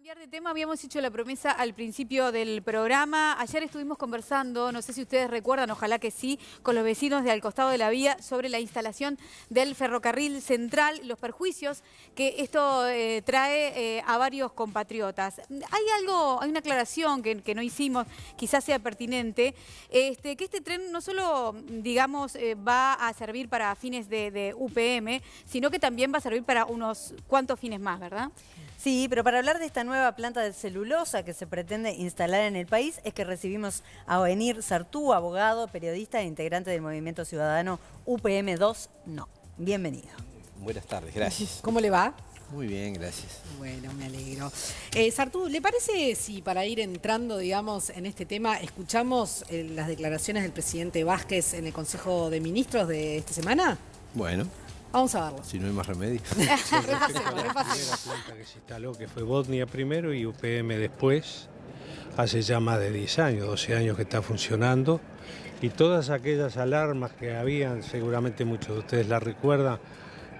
Cambiar de tema, habíamos hecho la promesa al principio del programa. Ayer estuvimos conversando, no sé si ustedes recuerdan, ojalá que sí, con los vecinos de al costado de la vía sobre la instalación del ferrocarril central, los perjuicios que esto trae a varios compatriotas. Hay una aclaración que no hicimos, quizás sea pertinente, que este tren no solo, digamos, va a servir para fines de UPM, sino que también va a servir para unos cuantos fines más, ¿verdad? Sí, pero para hablar de esta nueva planta de celulosa que se pretende instalar en el país es que recibimos a Oenir Sartú, abogado, periodista e integrante del movimiento ciudadano UPM2 No. Bienvenido. Buenas tardes, gracias. ¿Cómo le va? Muy bien, gracias. Bueno, me alegro. Sartú, ¿le parece si para ir entrando, digamos, en este tema, escuchamos las declaraciones del presidente Vázquez en el Consejo de Ministros de esta semana? Bueno. Vamos a verlo. Si no hay más remedio. Repasemos. La primera planta que se instaló, que fue Botnia primero y UPM después, hace ya más de 10 años, 12 años que está funcionando. Y todas aquellas alarmas que habían, seguramente muchos de ustedes la recuerdan,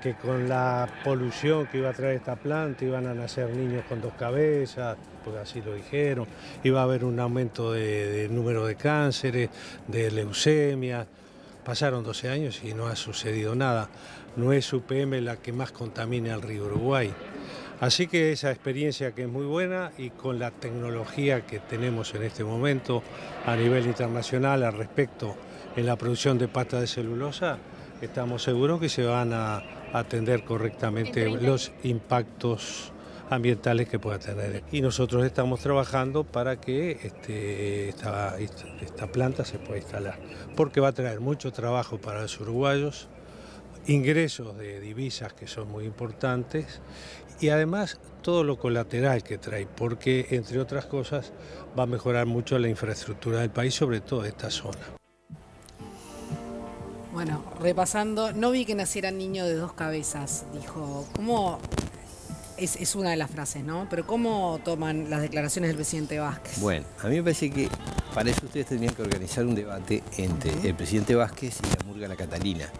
que con la polución que iba a traer esta planta iban a nacer niños con dos cabezas, porque así lo dijeron, iba a haber un aumento de número de cánceres, de leucemias. Pasaron 12 años y no ha sucedido nada. No es UPM la que más contamina al río Uruguay. Así que esa experiencia que es muy buena y con la tecnología que tenemos en este momento a nivel internacional al respecto en la producción de pasta de celulosa, estamos seguros que se van a atender correctamente los impactos ambientales que pueda tener. Y nosotros estamos trabajando para que esta planta se pueda instalar, porque va a traer mucho trabajo para los uruguayos, ingresos de divisas que son muy importantes y además todo lo colateral que trae, porque entre otras cosas va a mejorar mucho la infraestructura del país, sobre todo de esta zona. Bueno, repasando, no vi que nacieran niños de dos cabezas, dijo. ¿Cómo? Es una de las frases, ¿no? Pero ¿cómo toman las declaraciones del presidente Vázquez? Bueno, a mí me parece que para eso ustedes tendrían que organizar un debate entre el presidente Vázquez y la murga La Catalina.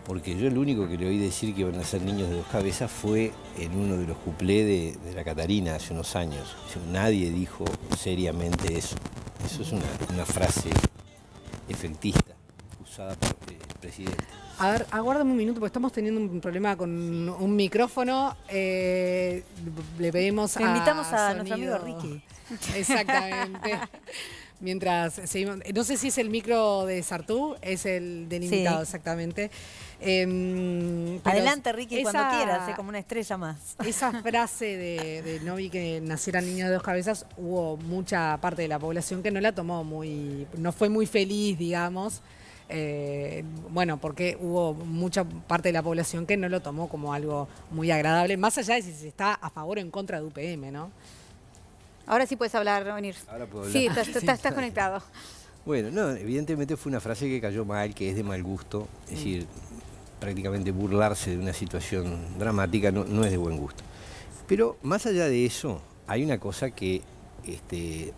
Porque yo lo único que le oí decir que iban a ser niños de dos cabezas fue en uno de los cuplés de La Catalina hace unos años. Nadie dijo seriamente eso. Eso es una frase efectista usada por el presidente. A ver, aguárdame un minuto porque estamos teniendo un problema con un micrófono. Le pedimos Te invitamos a sonido. nuestro amigo Ricky. Exactamente. Mientras seguimos, no sé si es el micro de Sartú, es el del invitado, sí. Exactamente. Adelante, Ricky, cuando quieras, como una estrella más. Esa frase de no vi que nacieran niños de dos cabezas, hubo mucha parte de la población que no la tomó no fue muy feliz, digamos. Bueno, porque hubo mucha parte de la población que no lo tomó como algo muy agradable, más allá de si se está a favor o en contra de UPM, ¿no? Ahora sí puedes hablar, Oenir. Ahora puedo hablar. Sí, estás conectado. Bueno, no, evidentemente fue una frase que cayó mal, que es de mal gusto, es decir, prácticamente burlarse de una situación dramática no es de buen gusto. Pero más allá de eso, hay una cosa que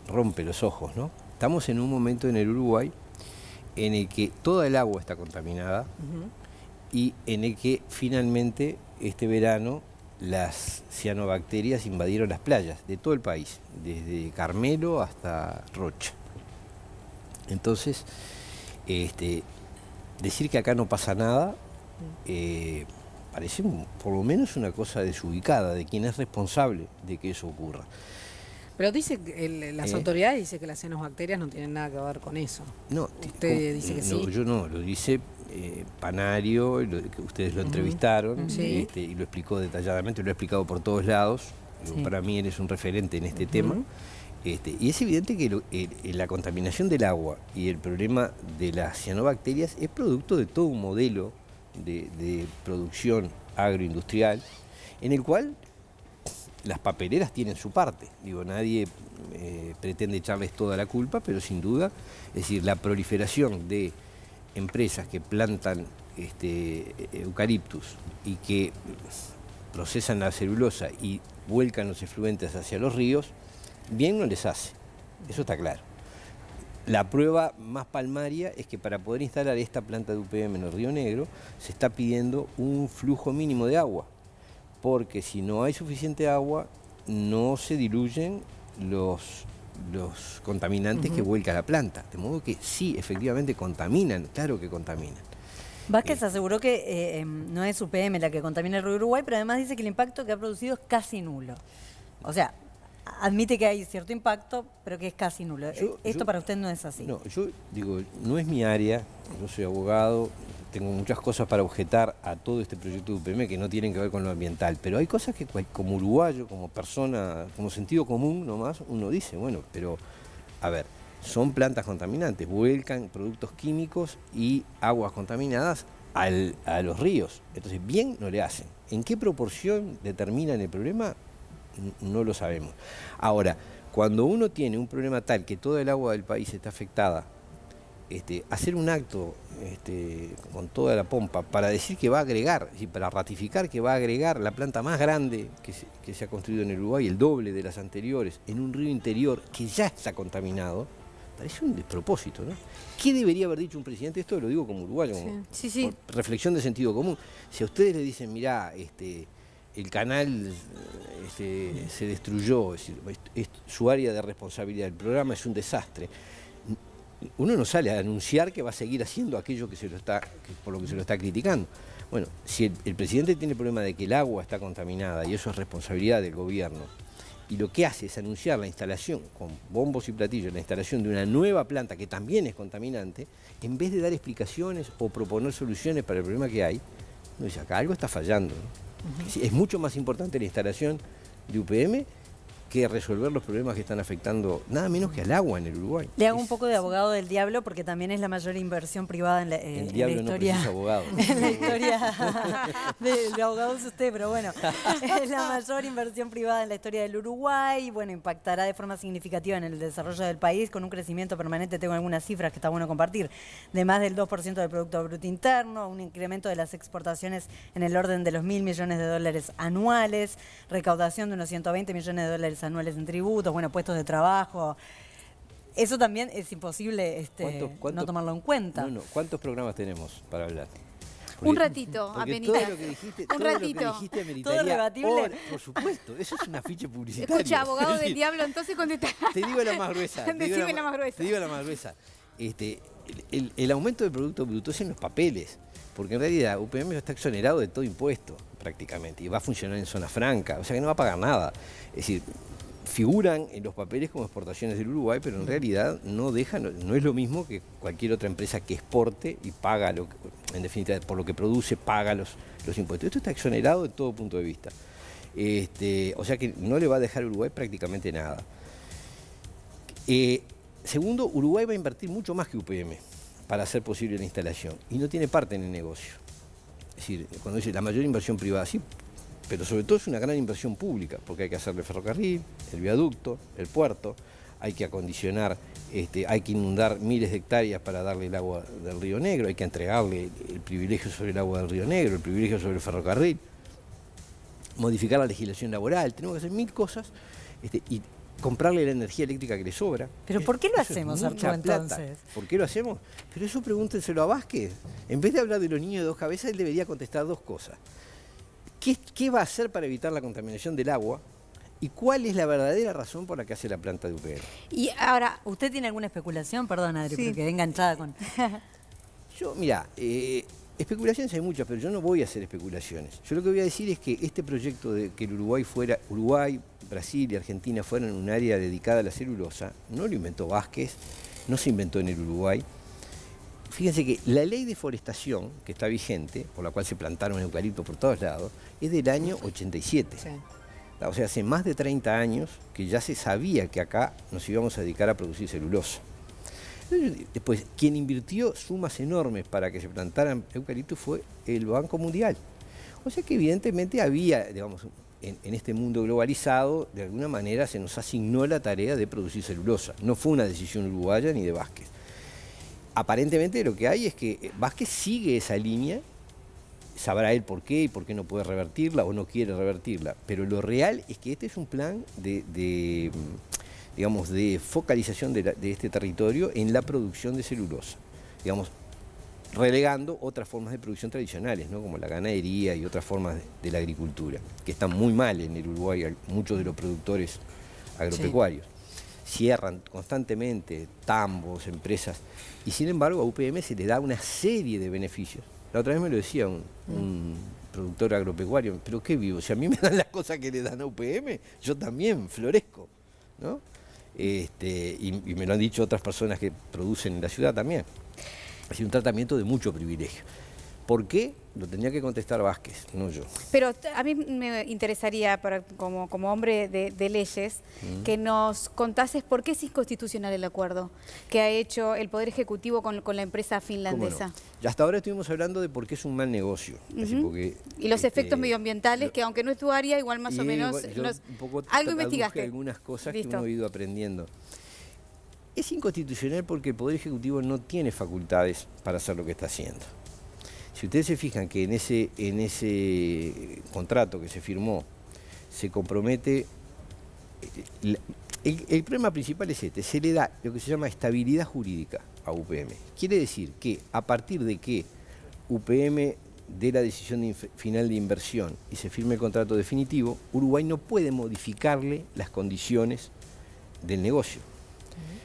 rompe los ojos, ¿no? Estamos en un momento en el Uruguay en el que toda el agua está contaminada y en el que finalmente este verano las cianobacterias invadieron las playas de todo el país, desde Carmelo hasta Rocha. Entonces, decir que acá no pasa nada parece por lo menos una cosa desubicada de quien es responsable de que eso ocurra. Pero dice que las autoridades dicen que las cianobacterias no tienen nada que ver con eso. No, ¿Usted dice que sí? Yo no, lo dice Panario, que ustedes lo entrevistaron, sí. Y lo explicó detalladamente, lo ha explicado por todos lados. Sí. Para mí él es un referente en este tema. Y es evidente que la contaminación del agua y el problema de las cianobacterias es producto de todo un modelo de producción agroindustrial en el cual las papeleras tienen su parte. Digo, nadie pretende echarles toda la culpa, pero sin duda, es decir, la proliferación de empresas que plantan eucaliptus y que procesan la celulosa y vuelcan los efluentes hacia los ríos, bien no les hace. Eso está claro. La prueba más palmaria es que para poder instalar esta planta de UPM en el Río Negro se está pidiendo un flujo mínimo de agua, porque si no hay suficiente agua, no se diluyen los contaminantes que vuelca la planta. De modo que sí, efectivamente contaminan, claro que contaminan. Vázquez aseguró que no es UPM la que contamina el río Uruguay, pero además dice que el impacto que ha producido es casi nulo. O sea, admite que hay cierto impacto, pero que es casi nulo. Esto para usted no es así. No, yo digo, no es mi área, yo soy abogado, tengo muchas cosas para objetar a todo este proyecto de UPM que no tienen que ver con lo ambiental, pero hay cosas que como uruguayo, como persona, como sentido común nomás, uno dice, bueno, pero a ver, son plantas contaminantes, vuelcan productos químicos y aguas contaminadas a los ríos, entonces bien no le hacen. ¿En qué proporción determinan el problema? No lo sabemos. Ahora, cuando uno tiene un problema tal que toda el agua del país está afectada, hacer un acto con toda la pompa para decir que va a agregar, para ratificar que va a agregar la planta más grande que se ha construido en el Uruguay, el doble de las anteriores, en un río interior que ya está contaminado, parece un despropósito, ¿no? ¿Qué debería haber dicho un presidente? Esto lo digo como uruguayo, como reflexión de sentido común. Si a ustedes le dicen, mirá, el canal se destruyó, es su área de responsabilidad, el programa es un desastre, uno no sale a anunciar que va a seguir haciendo aquello por lo que se lo está criticando. Bueno, si el presidente tiene el problema de que el agua está contaminada y eso es responsabilidad del gobierno, y lo que hace es anunciar la instalación, con bombos y platillos, la instalación de una nueva planta que también es contaminante, en vez de dar explicaciones o proponer soluciones para el problema que hay, uno dice, acá algo está fallando, ¿no? Es mucho más importante la instalación de UPM que resolver los problemas que están afectando nada menos que al agua en el Uruguay. Le hago un poco de abogado del diablo porque también es la mayor inversión privada en la historia. El diablo no precisa abogado. En la historia de abogado es usted, pero bueno, es la mayor inversión privada en la historia del Uruguay. Bueno, impactará de forma significativa en el desarrollo del país con un crecimiento permanente, tengo algunas cifras que está bueno compartir, de más del 2% del Producto Bruto Interno, un incremento de las exportaciones en el orden de los $1.000 millones anuales, recaudación de unos $120 millones anuales en tributos, bueno, puestos de trabajo. Eso también es imposible no tomarlo en cuenta. No, ¿cuántos programas tenemos para hablar? Un ratito, apenas. Todo lo que dijiste, un ratito. Lo que dijiste ¿Todo rebatible? Por supuesto, eso es una ficha publicitaria. Escucha, abogado del diablo, entonces contesta. Te digo la más gruesa. Decime la más gruesa. Te digo la más gruesa. El aumento del Producto Bruto es en los papeles, porque en realidad UPM está exonerado de todo impuesto prácticamente y va a funcionar en zona franca, o sea que no va a pagar nada. Es decir, figuran en los papeles como exportaciones del Uruguay, pero en realidad no es lo mismo que cualquier otra empresa que exporte y paga, en definitiva, por lo que produce, paga los impuestos. Esto está exonerado de todo punto de vista. O sea que no le va a dejar a Uruguay prácticamente nada. Segundo, Uruguay va a invertir mucho más que UPM para hacer posible la instalación y no tiene parte en el negocio. Es decir, cuando dice la mayor inversión privada, sí, pero sobre todo es una gran inversión pública, porque hay que hacerle ferrocarril, el viaducto, el puerto, hay que acondicionar, hay que inundar miles de hectáreas para darle el agua del Río Negro, hay que entregarle el privilegio sobre el agua del Río Negro, el privilegio sobre el ferrocarril, modificar la legislación laboral, tenemos que hacer 1000 cosas y comprarle la energía eléctrica que le sobra. ¿Pero por qué lo hacemos, Arturo, entonces? ¿Por qué lo hacemos? Pero eso pregúntenselo a Vázquez. En vez de hablar de los niños de dos cabezas, él debería contestar dos cosas. ¿Qué va a hacer para evitar la contaminación del agua? ¿Y cuál es la verdadera razón por la que hace la planta de UPM? Y ahora, ¿usted tiene alguna especulación? Perdón, Adri, porque quedé enganchada con... Yo, mira, especulaciones hay muchas, pero yo no voy a hacer especulaciones. Yo lo que voy a decir es que este proyecto de que el Uruguay, Brasil y Argentina fueran un área dedicada a la celulosa, no lo inventó Vázquez, no se inventó en el Uruguay. Fíjense que la ley de forestación, que está vigente, por la cual se plantaron eucaliptos por todos lados, es del año 87. Sí. O sea, hace más de 30 años que ya se sabía que acá nos íbamos a dedicar a producir celulosa. Después, quien invirtió sumas enormes para que se plantaran eucaliptos fue el Banco Mundial. O sea que evidentemente había, digamos, en este mundo globalizado, de alguna manera se nos asignó la tarea de producir celulosa. No fue una decisión uruguaya ni de Vázquez. Aparentemente lo que hay es que Vázquez sigue esa línea, sabrá él por qué y por qué no puede revertirla o no quiere revertirla, pero lo real es que este es un plan de focalización de este territorio en la producción de celulosa. Digamos, relegando otras formas de producción tradicionales, ¿no? Como la ganadería y otras formas de la agricultura, que están muy mal en el Uruguay, muchos de los productores agropecuarios. Cierran constantemente tambos, empresas, y sin embargo a UPM se le da una serie de beneficios. La otra vez me lo decía un productor agropecuario, pero ¿qué vivo? Si a mí me dan las cosas que le dan a UPM, yo también florezco, ¿no? Y me lo han dicho otras personas que producen en la ciudad también. Ha sido un tratamiento de mucho privilegio. ¿Por qué? Lo tendría que contestar Vázquez, no yo. Pero a mí me interesaría, como hombre de leyes, que nos contases por qué es inconstitucional el acuerdo que ha hecho el Poder Ejecutivo con la empresa finlandesa. No? Ya hasta ahora estuvimos hablando de por qué es un mal negocio. Así porque, y los efectos medioambientales, que aunque no es tu área, igual más o menos... un poco algo investigaste. Algunas cosas Listo. que uno ha ido aprendiendo. Es inconstitucional porque el Poder Ejecutivo no tiene facultades para hacer lo que está haciendo. Si ustedes se fijan que en ese contrato que se firmó se compromete, el problema principal es este, se le da lo que se llama estabilidad jurídica a UPM. Quiere decir que a partir de que UPM dé la decisión final de inversión y se firme el contrato definitivo, Uruguay no puede modificarle las condiciones del negocio.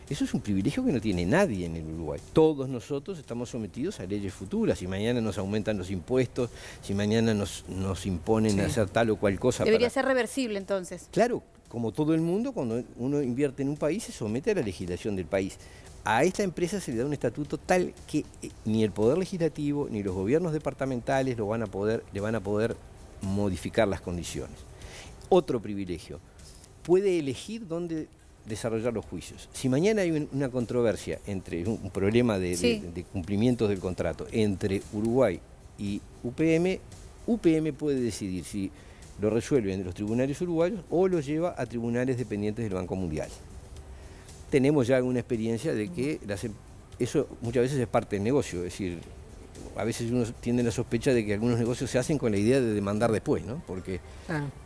Eso es un privilegio que no tiene nadie en el Uruguay. Todos nosotros estamos sometidos a leyes futuras. Si mañana nos aumentan los impuestos, si mañana nos imponen a hacer tal o cual cosa. Debería ser reversible entonces. Claro, como todo el mundo, cuando uno invierte en un país se somete a la legislación del país. A esta empresa se le da un estatuto tal que ni el Poder Legislativo ni los gobiernos departamentales le van a poder modificar las condiciones. Otro privilegio, puede elegir dónde desarrollar los juicios. Si mañana hay una controversia entre un problema de cumplimientos del contrato entre Uruguay y UPM puede decidir si lo resuelve en los tribunales uruguayos o lo lleva a tribunales dependientes del Banco Mundial. Tenemos ya alguna experiencia de que eso muchas veces es parte del negocio, es decir, a veces uno tiene la sospecha de que algunos negocios se hacen con la idea de demandar después, ¿no? Porque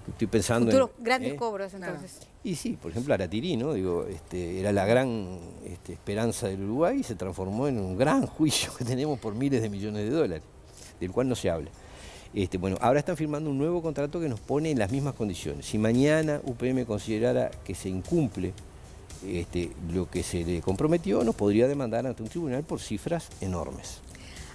estoy pensando futuros grandes cobros, entonces. Y sí, por ejemplo, Aratirí, ¿no? Digo, era la gran esperanza del Uruguay y se transformó en un gran juicio que tenemos por miles de millones de dólares, del cual no se habla. Bueno, ahora están firmando un nuevo contrato que nos pone en las mismas condiciones. Si mañana UPM considerara que se incumple lo que se le comprometió, nos podría demandar ante un tribunal por cifras enormes.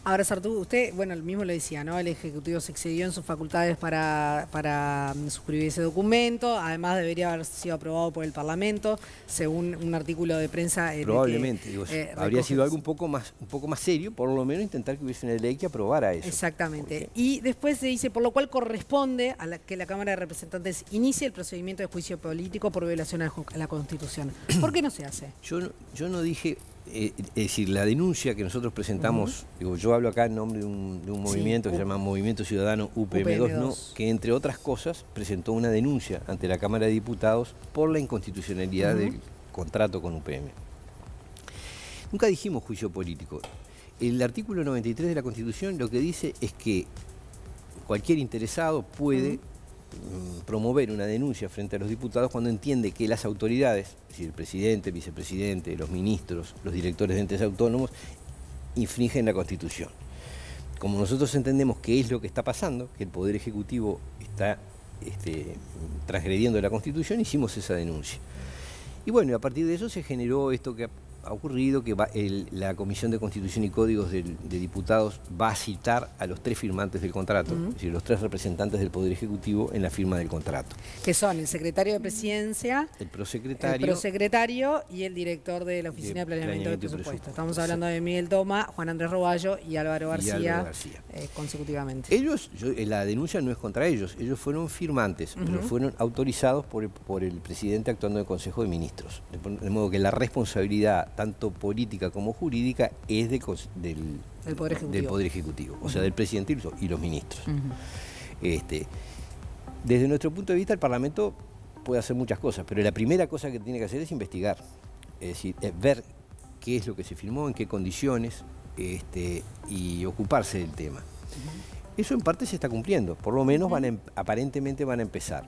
Ahora, Sartú, usted, bueno, el mismo lo decía, ¿no? El Ejecutivo se excedió en sus facultades para suscribir ese documento, además debería haber sido aprobado por el Parlamento, según un artículo de prensa. Probablemente, habría sido algo un poco más serio, por lo menos intentar que hubiese una ley que aprobara eso. Exactamente. Y después se dice, por lo cual corresponde a que la Cámara de Representantes inicie el procedimiento de juicio político por violación a la Constitución. ¿Por qué no se hace? Yo no dije... es decir, la denuncia que nosotros presentamos, digo, yo hablo acá en nombre de un movimiento que se llama Movimiento Ciudadano UPM2, ¿no? Que entre otras cosas presentó una denuncia ante la Cámara de Diputados por la inconstitucionalidad del contrato con UPM. Nunca dijimos juicio político. El artículo 93 de la Constitución lo que dice es que cualquier interesado puede promover una denuncia frente a los diputados cuando entiende que las autoridades, es decir, el presidente, el vicepresidente, los ministros, los directores de entes autónomos, infringen la Constitución. Como nosotros entendemos qué es lo que está pasando, que el Poder Ejecutivo está transgrediendo la Constitución, hicimos esa denuncia. Y bueno, a partir de eso se generó esto que ha ocurrido, que la Comisión de Constitución y Códigos de Diputados va a citar a los 3 firmantes del contrato, es decir, los 3 representantes del Poder Ejecutivo en la firma del contrato. Que son el secretario de Presidencia, el prosecretario y el director de la Oficina de Planeamiento de Presupuesto. Estamos hablando de Miguel Toma, Juan Andrés Roballo y Álvaro García, consecutivamente. La denuncia no es contra ellos fueron firmantes, pero fueron autorizados por el presidente actuando en el Consejo de Ministros. De modo que la responsabilidad tanto política como jurídica es del Poder Ejecutivo, o sea, del presidente y los ministros. Desde nuestro punto de vista, el Parlamento puede hacer muchas cosas, pero la primera cosa que tiene que hacer es investigar, es decir, ver qué es lo que se firmó, en qué condiciones, y ocuparse del tema. Eso en parte se está cumpliendo, por lo menos aparentemente van a empezar.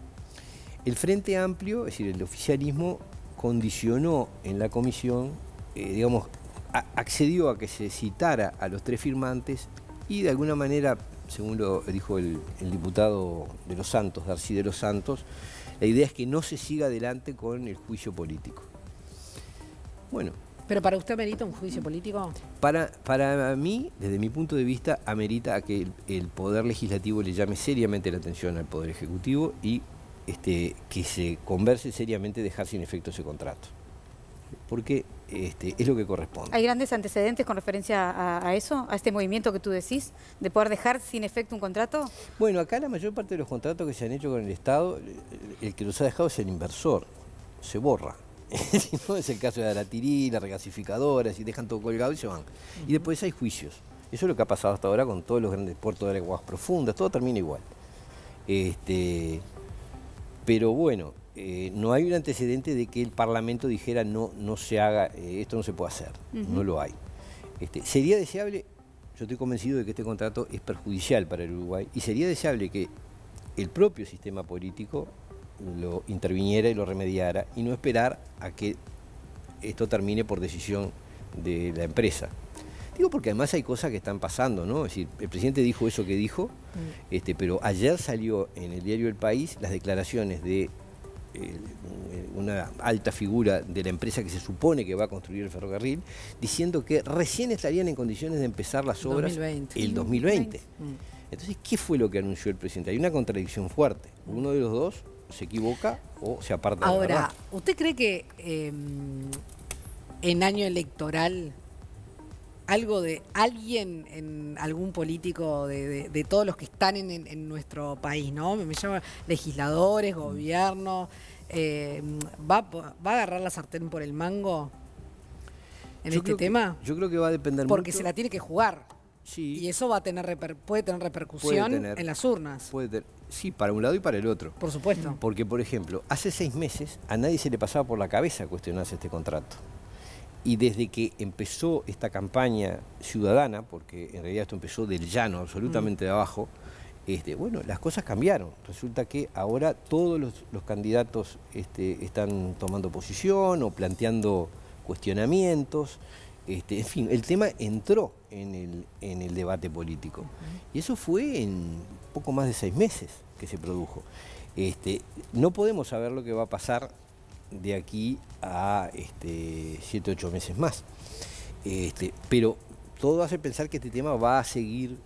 El Frente Amplio, es decir, el oficialismo, condicionó en la comisión, digamos, accedió a que se citara a los 3 firmantes y de alguna manera, según lo dijo el diputado de Los Santos, Darcy de Los Santos, la idea es que no se siga adelante con el juicio político. Bueno. ¿Pero para usted amerita un juicio político? Para mí, desde mi punto de vista, amerita a que el Poder Legislativo le llame seriamente la atención al Poder Ejecutivo y que se converse seriamente dejar sin efecto ese contrato. Porque es lo que corresponde. ¿Hay grandes antecedentes con referencia a eso, a este movimiento que tú decís, de poder dejar sin efecto un contrato? Bueno, acá la mayor parte de los contratos que se han hecho con el Estado, el que los ha dejado es el inversor, se borra. Si no es el caso de Aratirí, la regasificadora, si dejan todo colgado y se van. Y después hay juicios. Eso es lo que ha pasado hasta ahora con todos los grandes puertos de aguas profundas, todo termina igual. Pero bueno, no hay un antecedente de que el Parlamento dijera no se haga, esto no se puede hacer, no lo hay. Sería deseable, yo estoy convencido de que este contrato es perjudicial para el Uruguay y sería deseable que el propio sistema político lo interviniera y lo remediara y no esperar a que esto termine por decisión de la empresa. Digo porque además hay cosas que están pasando, ¿no? Es decir, el presidente dijo eso que dijo, pero ayer salió en el diario El País las declaraciones de una alta figura de la empresa que se supone que va a construir el ferrocarril, diciendo que recién estarían en condiciones de empezar las obras el 2020. Entonces, ¿qué fue lo que anunció el presidente? Hay una contradicción fuerte. Uno de los dos se equivoca o se aparta de la verdad. Ahora, ¿usted cree que en año electoral algo de alguien, algún político de todos los que están en nuestro país, ¿no? Me llama legisladores, gobierno, ¿va a agarrar la sartén por el mango en este tema? Yo creo que va a depender porque mucho. se la tiene que jugar. Sí. Y eso va a tener puede tener repercusión en las urnas. Sí, para un lado y para el otro. Por supuesto. Porque, por ejemplo, hace 6 meses a nadie se le pasaba por la cabeza cuestionarse este contrato. Y desde que empezó esta campaña ciudadana, porque en realidad esto empezó del llano, absolutamente de abajo, bueno, las cosas cambiaron. Resulta que ahora todos los candidatos están tomando posición o planteando cuestionamientos. En fin, el tema entró en el debate político. Y eso fue en poco más de 6 meses que se produjo. No podemos saber lo que va a pasar de aquí a 7, 8 meses más. Pero todo hace pensar que este tema va a seguir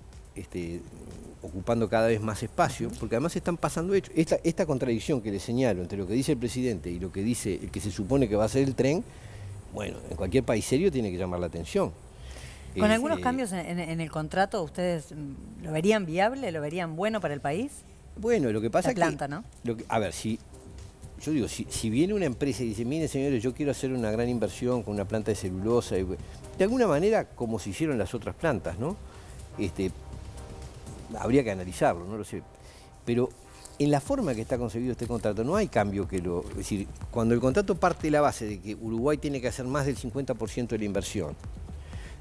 ocupando cada vez más espacio, porque además están pasando hechos. Esta contradicción que le señalo entre lo que dice el presidente y lo que dice el que se supone que va a ser el tren, bueno, en cualquier país serio tiene que llamar la atención. Con algunos cambios en el contrato, ¿ustedes lo verían viable? ¿Lo verían bueno para el país? Bueno, lo que pasa es que... La planta, ¿no? A ver, yo digo, si viene una empresa y dice, miren señores, yo quiero hacer una gran inversión con una planta de celulosa, de alguna manera como se hicieron las otras plantas, ¿no? Habría que analizarlo, no lo sé. Pero en la forma que está concebido este contrato no hay cambio que lo... Es decir, cuando el contrato parte de la base de que Uruguay tiene que hacer más del 50% de la inversión,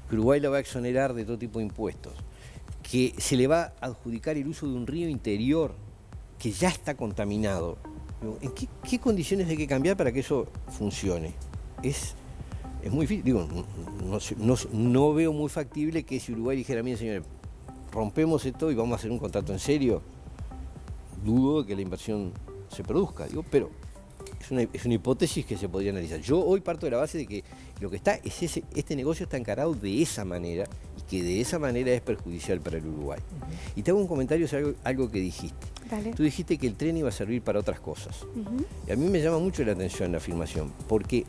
que Uruguay lo va a exonerar de todo tipo de impuestos, que se le va a adjudicar el uso de un río interior que ya está contaminado, ¿en qué condiciones hay que cambiar para que eso funcione? Es muy difícil. Digo, no veo muy factible que si Uruguay dijera, miren señores, rompemos esto y vamos a hacer un contrato en serio. Dudo de que la inversión se produzca, pero es una hipótesis que se podría analizar. Yo hoy parto de la base de que lo que está es este negocio está encarado de esa manera y que de esa manera es perjudicial para el Uruguay. Y te hago un comentario sobre algo que dijiste. Dale. Tú dijiste que el tren iba a servir para otras cosas. Y a mí me llama mucho la atención la afirmación, porque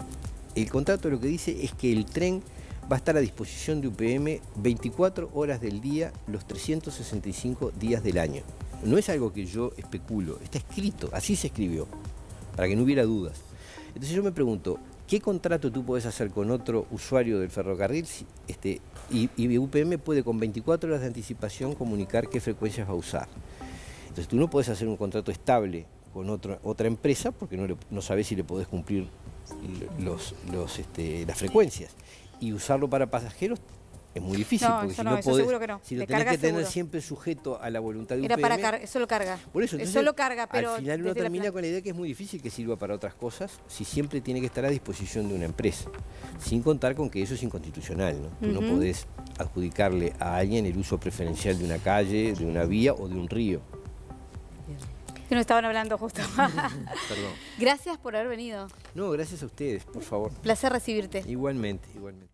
el contrato lo que dice es que el tren va a estar a disposición de UPM 24 horas del día, los 365 días del año. No es algo que yo especulo, está escrito, así se escribió, para que no hubiera dudas. Entonces yo me pregunto, ¿qué contrato tú puedes hacer con otro usuario del ferrocarril y UPM puede con 24 horas de anticipación comunicar qué frecuencias va a usar? Entonces tú no puedes hacer un contrato estable con otra empresa porque no sabes si le podés cumplir las frecuencias. Y usarlo para pasajeros es muy difícil. No, porque eso si no, no eso podés, seguro que no. si lo De tenés carga que tener seguro. siempre sujeto a la voluntad de Era UPM. para cargar, solo carga. Por eso, entonces, solo carga, pero al final uno desde la termina planta. con la idea que es muy difícil que sirva para otras cosas si siempre tiene que estar a disposición de una empresa. Sin contar con que eso es inconstitucional, ¿no? Tú no podés adjudicarle a alguien el uso preferencial de una calle, de una vía o de un río. Que no estaban hablando justo. Perdón. Gracias por haber venido. No, gracias a ustedes, por favor. Placer recibirte. Igualmente, igualmente.